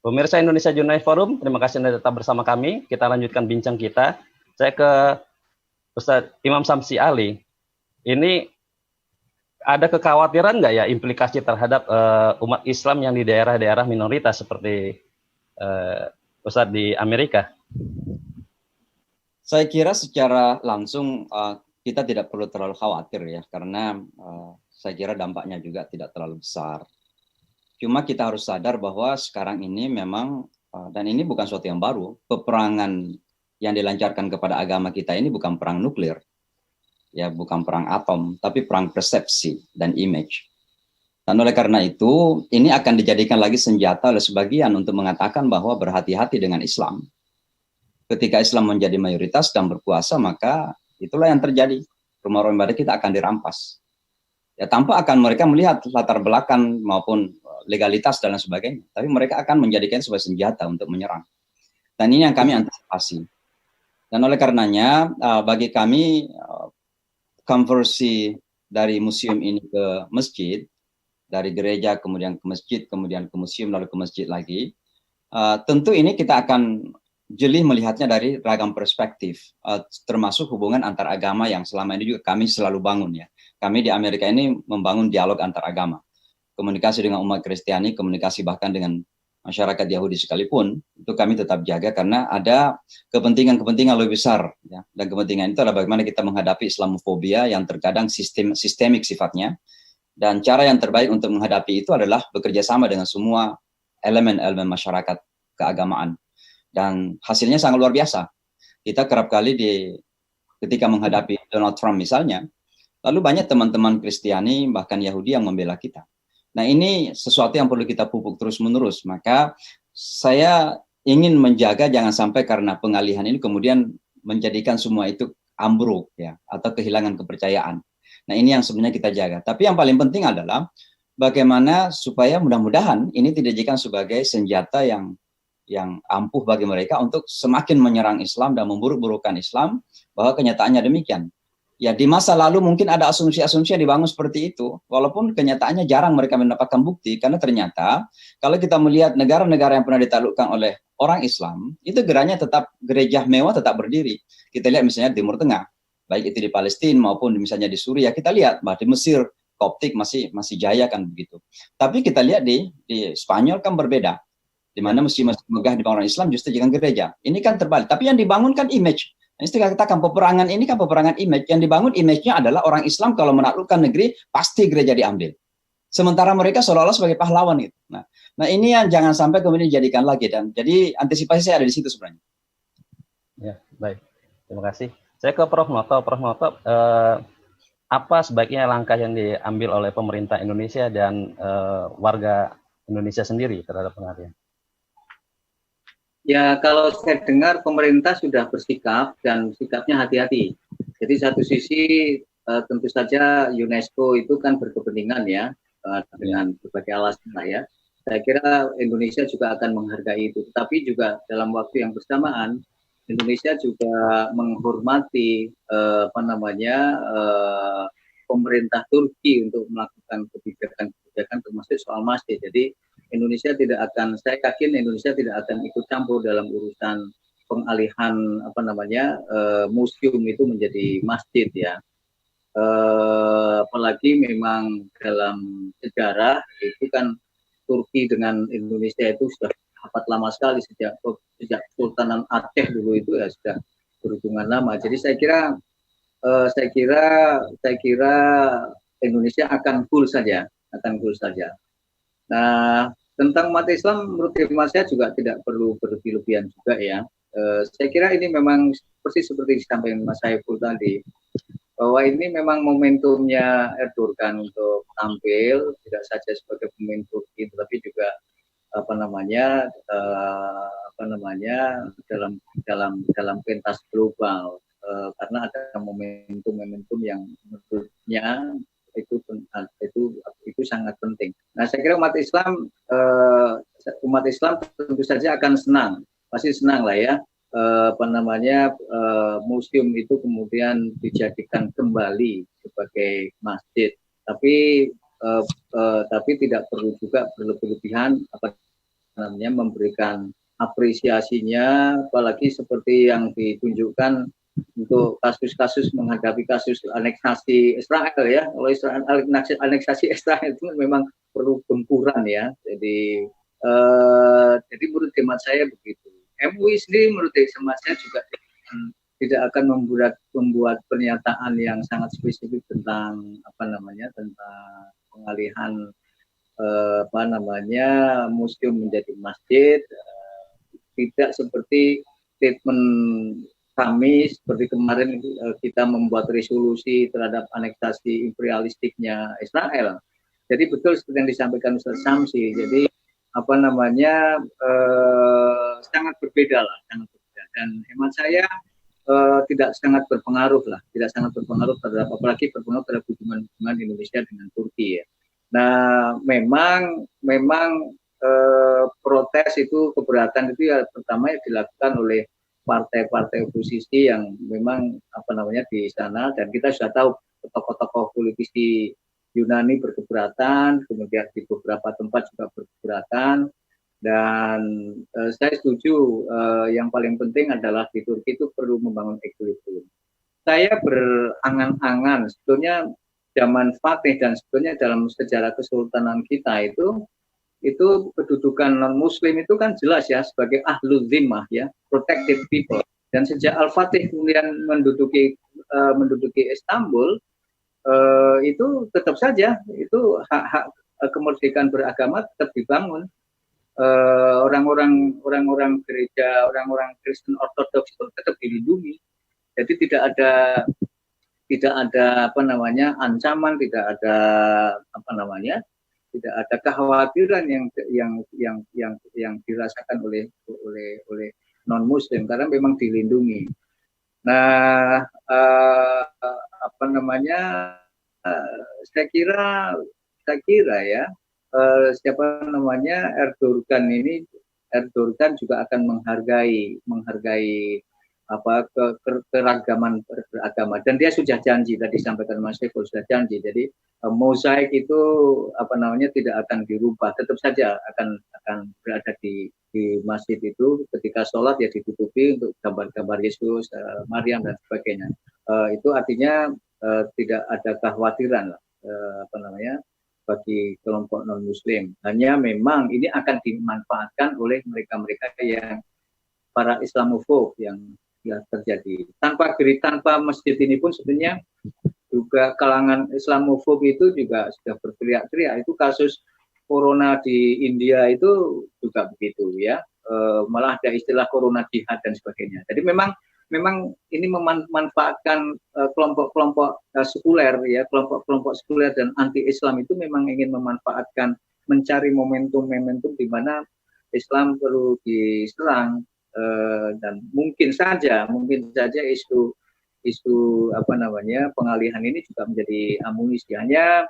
Pemirsa Indonesia Jurnal Forum, terima kasih Anda tetap bersama kami. Kita lanjutkan bincang kita. Saya ke Ustadz Imam Samsi Ali. Ini ada kekhawatiran nggak ya implikasi terhadap umat Islam yang di daerah-daerah minoritas seperti Ustadz di Amerika? Saya kira secara langsung kita tidak perlu terlalu khawatir ya, karena saya kira dampaknya juga tidak terlalu besar. Cuma kita harus sadar bahwa sekarang ini memang, dan ini bukan sesuatu yang baru, peperangan yang dilancarkan kepada agama kita ini bukan perang nuklir, ya bukan perang atom, tapi perang persepsi dan image. Dan oleh karena itu, ini akan dijadikan lagi senjata oleh sebagian untuk mengatakan bahwa berhati-hati dengan Islam. Ketika Islam menjadi mayoritas dan berkuasa, maka itulah yang terjadi. Rumah-rumah ibadah kita akan dirampas. Ya, tanpa akan mereka melihat latar belakang maupun legalitas dan lain sebagainya, tapi mereka akan menjadikan sebagai senjata untuk menyerang. Dan ini yang kami antisipasi. Dan oleh karenanya bagi kami konversi dari museum ini ke masjid, dari gereja kemudian ke masjid, kemudian ke museum lalu ke masjid lagi, tentu ini kita akan jeli melihatnya dari ragam perspektif, termasuk hubungan antar agama yang selama ini juga kami selalu bangun ya. Kami di Amerika ini membangun dialog antar agama. Komunikasi dengan umat Kristiani, komunikasi bahkan dengan masyarakat Yahudi sekalipun, itu kami tetap jaga karena ada kepentingan-kepentingan lebih besar. Ya. Dan kepentingan itu adalah bagaimana kita menghadapi Islamofobia yang terkadang sistemik sifatnya. Dan cara yang terbaik untuk menghadapi itu adalah bekerja sama dengan semua elemen-elemen masyarakat keagamaan. Dan hasilnya sangat luar biasa. Kita kerap kali ketika menghadapi Donald Trump misalnya, lalu banyak teman-teman Kristiani bahkan Yahudi yang membela kita. Nah ini sesuatu yang perlu kita pupuk terus-menerus. Maka saya ingin menjaga jangan sampai karena pengalihan ini kemudian menjadikan semua itu ambruk ya, atau kehilangan kepercayaan. Nah ini yang sebenarnya kita jaga. Tapi yang paling penting adalah bagaimana supaya mudah-mudahan ini tidak dijadikan sebagai senjata yang ampuh bagi mereka untuk semakin menyerang Islam dan memburuk-burukkan Islam, bahwa kenyataannya demikian. Ya di masa lalu mungkin ada asumsi-asumsi yang dibangun seperti itu, walaupun kenyataannya jarang mereka mendapatkan bukti, karena ternyata kalau kita melihat negara-negara yang pernah ditaklukkan oleh orang Islam, itu gereja mewah tetap berdiri. Kita lihat misalnya di Timur Tengah, baik itu di Palestina maupun misalnya di Suriah, kita lihat bahwa di Mesir, Koptik masih jaya kan begitu. Tapi kita lihat di Spanyol kan berbeda, di mana masjid-masjid megah di orang Islam justru jangan gereja. Ini kan terbalik, tapi yang dibangun kan image. Ini katakan peperangan ini kan peperangan image. Yang dibangun image-nya adalah orang Islam kalau menaklukkan negeri pasti gereja diambil. Sementara mereka seolah-olah sebagai pahlawan itu. Nah ini yang jangan sampai kemudian dijadikan lagi, dan jadi antisipasi saya ada di situ sebenarnya. Ya baik, terima kasih. Saya ke Prof. Noto. Prof. Noto, apa sebaiknya langkah yang diambil oleh pemerintah Indonesia dan warga Indonesia sendiri terhadap pengalihan? Ya, kalau saya dengar pemerintah sudah bersikap dan sikapnya hati-hati. Jadi satu sisi tentu saja UNESCO itu kan berkepentingan ya dengan berbagai alasan lah ya. Saya kira Indonesia juga akan menghargai itu. Tapi juga dalam waktu yang bersamaan Indonesia juga menghormati pemerintah Turki untuk melakukan kebijakan termasuk soal masjid. Jadi Indonesia tidak akan, saya yakin Indonesia tidak akan ikut campur dalam urusan pengalihan museum itu menjadi masjid ya. Apalagi memang dalam sejarah itu kan Turki dengan Indonesia itu sudah sangat lama sekali, sejak Sultanan Aceh dulu itu ya sudah berhubungan lama. Jadi saya kira Indonesia akan cool saja. Nah, tentang umat Islam menurut hemat saya juga tidak perlu berlebihan juga ya. Saya kira ini memang persis seperti disampaikan Mas Saiful tadi, bahwa ini memang momentumnya Erdogan untuk tampil tidak saja sebagai pemimpin Turki, tetapi juga dalam pentas global, karena ada momentum yang menurutnya itu sangat penting. Nah, saya kira umat Islam tentu saja akan pasti senang lah ya, museum itu kemudian dijadikan kembali sebagai masjid. Tapi tidak perlu juga berlebihan namanya, memberikan apresiasinya, apalagi seperti yang ditunjukkan untuk kasus-kasus menghadapi kasus aneksasi Israel ya. Kalau Israel aneksasi Israel itu memang perlu gempuran ya. Jadi menurut hemat saya begitu. MUI sendiri menurut hemat saya juga tidak akan membuat pernyataan yang sangat spesifik tentang tentang pengalihan museum menjadi masjid. Tidak seperti statement kami seperti kemarin kita membuat resolusi terhadap aneksasi imperialistiknya Israel. Jadi betul seperti yang disampaikan Ustaz Samsi. Jadi sangat berbeda lah, sangat berbeda. Dan hemat saya tidak sangat berpengaruh terhadap, apalagi berpengaruh terhadap hubungan Indonesia dengan Turki ya. Nah, memang protes itu, keberatan itu ya pertama dilakukan oleh partai-partai oposisi yang memang di sana, dan kita sudah tahu tokoh-tokoh politisi Yunani berkeberatan, kemudian di beberapa tempat juga berkeberatan, dan saya setuju yang paling penting adalah di Turki itu perlu membangun equilibrium. Saya berangan-angan sebetulnya zaman Fatih dan sebetulnya dalam sejarah kesultanan kita itu kedudukan non-Muslim itu kan jelas ya sebagai ahlul zimmah ya, protected people. Dan sejak Al-Fatih kemudian menduduki Istanbul, itu tetap saja itu hak kemerdekaan beragama tetap dibangun. Orang-orang gereja, orang-orang Kristen Ortodoks itu tetap dilindungi. Jadi tidak ada ancaman, tidak ada kekhawatiran yang dirasakan oleh non Muslim karena memang dilindungi. Nah, saya kira ya Erdogan juga akan menghargai keragaman beragama, dan dia sudah janji, tadi sampaikan Mas Saiful sudah janji. Jadi mozaik itu tidak akan dirubah, tetap saja akan berada di masjid itu. Ketika sholat ya ditutupi untuk gambar-gambar Yesus, Maryam dan sebagainya. Itu artinya tidak ada kekhawatiran bagi kelompok non Muslim. Hanya memang ini akan dimanfaatkan oleh mereka-mereka yang para Islamofob yang terjadi. Tanpa masjid ini pun sebenarnya juga kalangan Islamofob itu juga sudah berteriak-teriak. Itu kasus corona di India itu juga begitu ya. Malah ada istilah corona jihad dan sebagainya. Jadi memang ini memanfaatkan kelompok-kelompok sekuler ya, kelompok-kelompok sekuler dan anti-Islam itu memang ingin memanfaatkan, mencari momentum di mana Islam perlu diserang. Dan mungkin saja isu pengalihan ini juga menjadi amunisi. Hanya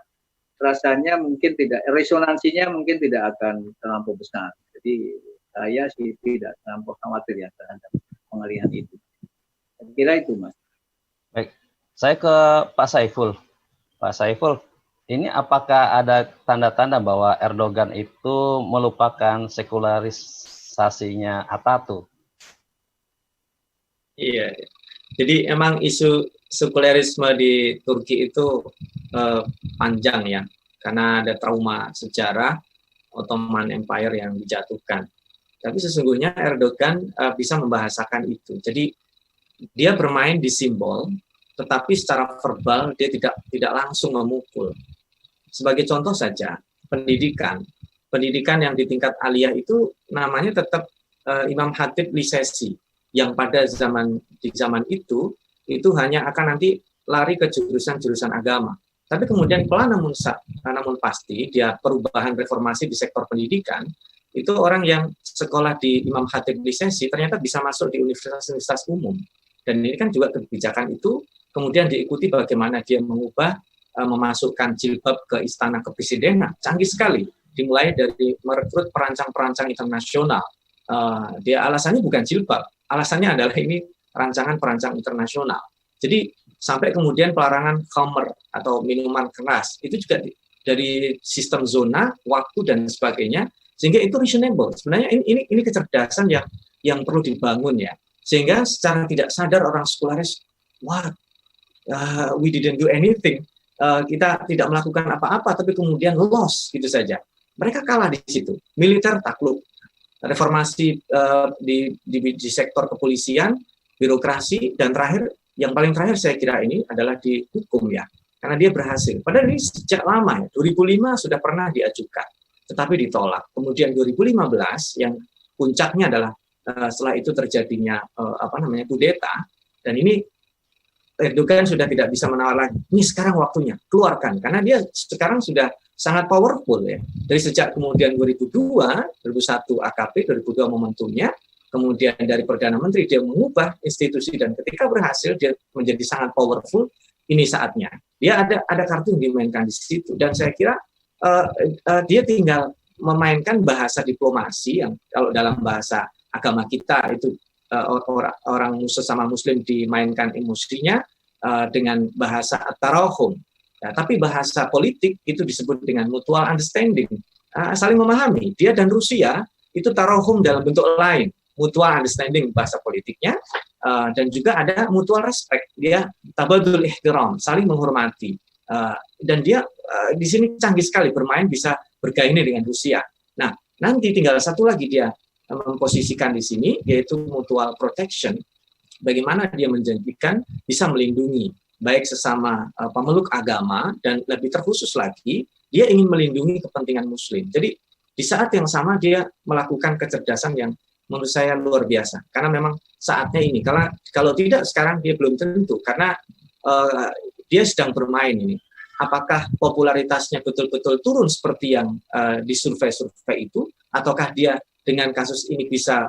rasanya mungkin tidak, resonansinya mungkin tidak akan terlampau besar. Jadi saya sih tidak terlampau khawatir ya terhadap pengalihan itu. Saya kira itu, Mas. Baik, saya ke Pak Saiful. Pak Saiful, ini apakah ada tanda-tanda bahwa Erdogan itu melupakan sekularisasinya Atatürk? Iya, jadi emang isu sekulerisme di Turki itu panjang ya, karena ada trauma sejarah Ottoman Empire yang dijatuhkan. Tapi sesungguhnya Erdogan bisa membahasakan itu. Jadi dia bermain di simbol, tetapi secara verbal dia tidak langsung memukul. Sebagai contoh saja, pendidikan yang di tingkat aliyah itu namanya tetap Imam Khatib Lisesi, yang pada zaman itu hanya akan nanti lari ke jurusan agama. Tapi kemudian pelan namun pasti dia perubahan reformasi di sektor pendidikan, itu orang yang sekolah di Imam Khatib Lisesi ternyata bisa masuk di universitas umum. Dan ini kan juga kebijakan itu kemudian diikuti bagaimana dia mengubah, memasukkan jilbab ke istana kepresidenan. Canggih sekali, dimulai dari merekrut perancang-perancang internasional. Dia alasannya bukan jilbab, alasannya adalah ini rancangan perancang internasional. Jadi sampai kemudian pelarangan khamr atau minuman keras itu juga dari sistem zona, waktu dan sebagainya Sehingga itu reasonable. Sebenarnya ini kecerdasan yang perlu dibangun ya. Sehingga secara tidak sadar orang sekularis, we didn't do anything. Kita tidak melakukan apa-apa, tapi kemudian loss gitu saja. Mereka kalah di situ. Militer takluk. Reformasi di sektor kepolisian, birokrasi, dan yang paling terakhir saya kira ini adalah di hukum ya. Karena dia berhasil. Padahal ini sejak lama ya. 2005 sudah pernah diajukan, tetapi ditolak. Kemudian 2015 yang puncaknya adalah setelah itu terjadinya kudeta, dan ini Erdogan sudah tidak bisa menawar lagi. Ini sekarang waktunya, keluarkan. Karena dia sekarang sudah sangat powerful ya. Dari sejak kemudian 2002, 2001 AKP, 2002 momentumnya, kemudian dari Perdana Menteri dia mengubah institusi, dan ketika berhasil dia menjadi sangat powerful, ini saatnya. Dia ada kartu yang dimainkan di situ, dan saya kira dia tinggal memainkan bahasa diplomasi yang kalau dalam bahasa agama kita itu orang sesama muslim dimainkan emosinya dengan bahasa at-tarahum. Ya, tapi bahasa politik itu disebut dengan mutual understanding, saling memahami. Dia dan Rusia itu tarahum dalam bentuk lain, mutual understanding bahasa politiknya, dan juga ada mutual respect. Dia tabadul ihtiram, saling menghormati. Dan dia di sini canggih sekali bermain, bisa bergaini dengan Rusia. Nah, nanti tinggal satu lagi dia memposisikan di sini, yaitu mutual protection. Bagaimana dia menjanjikan bisa melindungi baik sesama pemeluk agama, dan lebih terkhusus lagi dia ingin melindungi kepentingan muslim. Jadi di saat yang sama dia melakukan kecerdasan yang menurut saya luar biasa, karena memang saatnya ini. Kalau tidak sekarang dia belum tentu, karena dia sedang bermain ini. Apakah popularitasnya betul-betul turun seperti yang di survei-survei itu, ataukah dia dengan kasus ini bisa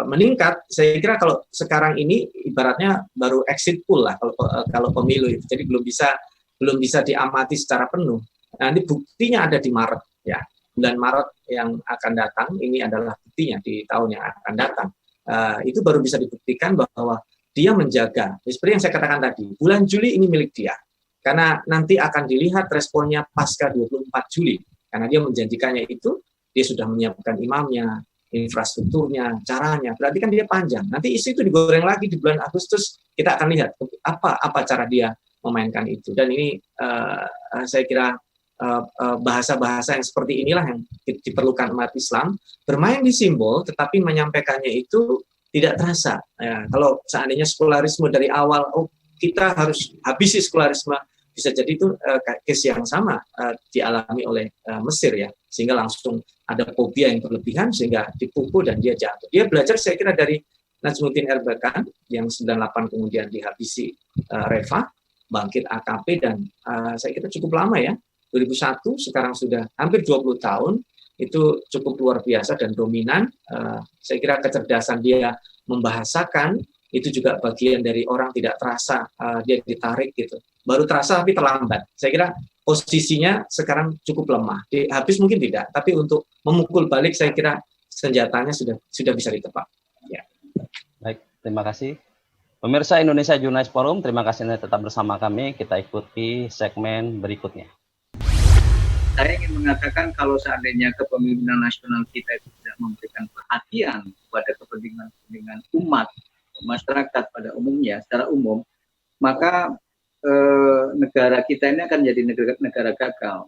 meningkat? Saya kira kalau sekarang ini ibaratnya baru exit poll lah kalau pemilu itu, jadi belum bisa diamati secara penuh. Nanti buktinya ada di Maret ya, bulan Maret yang akan datang ini adalah buktinya di tahun yang akan datang. Itu baru bisa dibuktikan bahwa dia menjaga. Seperti yang saya katakan tadi, bulan Juli ini milik dia. Karena nanti akan dilihat responnya pasca 24 Juli. Karena dia menjanjikannya itu, dia sudah menyiapkan imamnya, infrastrukturnya, caranya. Berarti kan dia panjang. Nanti isu itu digoreng lagi di bulan Agustus. Kita akan lihat apa cara dia memainkan itu. Dan ini saya kira bahasa-bahasa yang seperti inilah yang diperlukan umat Islam. Bermain di simbol, tetapi menyampaikannya itu tidak terasa. Ya, kalau seandainya sekularisme dari awal, kita harus habisi sekularisme, bisa jadi itu case yang sama dialami oleh Mesir ya, sehingga langsung ada fobia yang berlebihan sehingga dipukul dan dia jatuh. Dia belajar saya kira dari Najmuddin Erbakan yang 98 kemudian dihabisi Reva, bangkit AKP, dan saya kira cukup lama ya, 2001 sekarang sudah hampir 20 tahun, itu cukup luar biasa dan dominan. Saya kira kecerdasan dia membahasakan itu juga bagian dari orang tidak terasa dia ditarik gitu. Baru terasa tapi terlambat. Saya kira posisinya sekarang cukup lemah. Habis mungkin tidak, tapi untuk memukul balik saya kira senjatanya sudah bisa ditebak. Ya. Baik, terima kasih. Pemirsa Indonesia Jurnalis Forum, terima kasih Anda tetap bersama kami. Kita ikuti segmen berikutnya. Saya ingin mengatakan kalau seandainya kepemimpinan nasional kita itu tidak memberikan perhatian kepada kepentingan umat, masyarakat pada umumnya, secara umum, maka negara kita ini akan jadi negara gagal.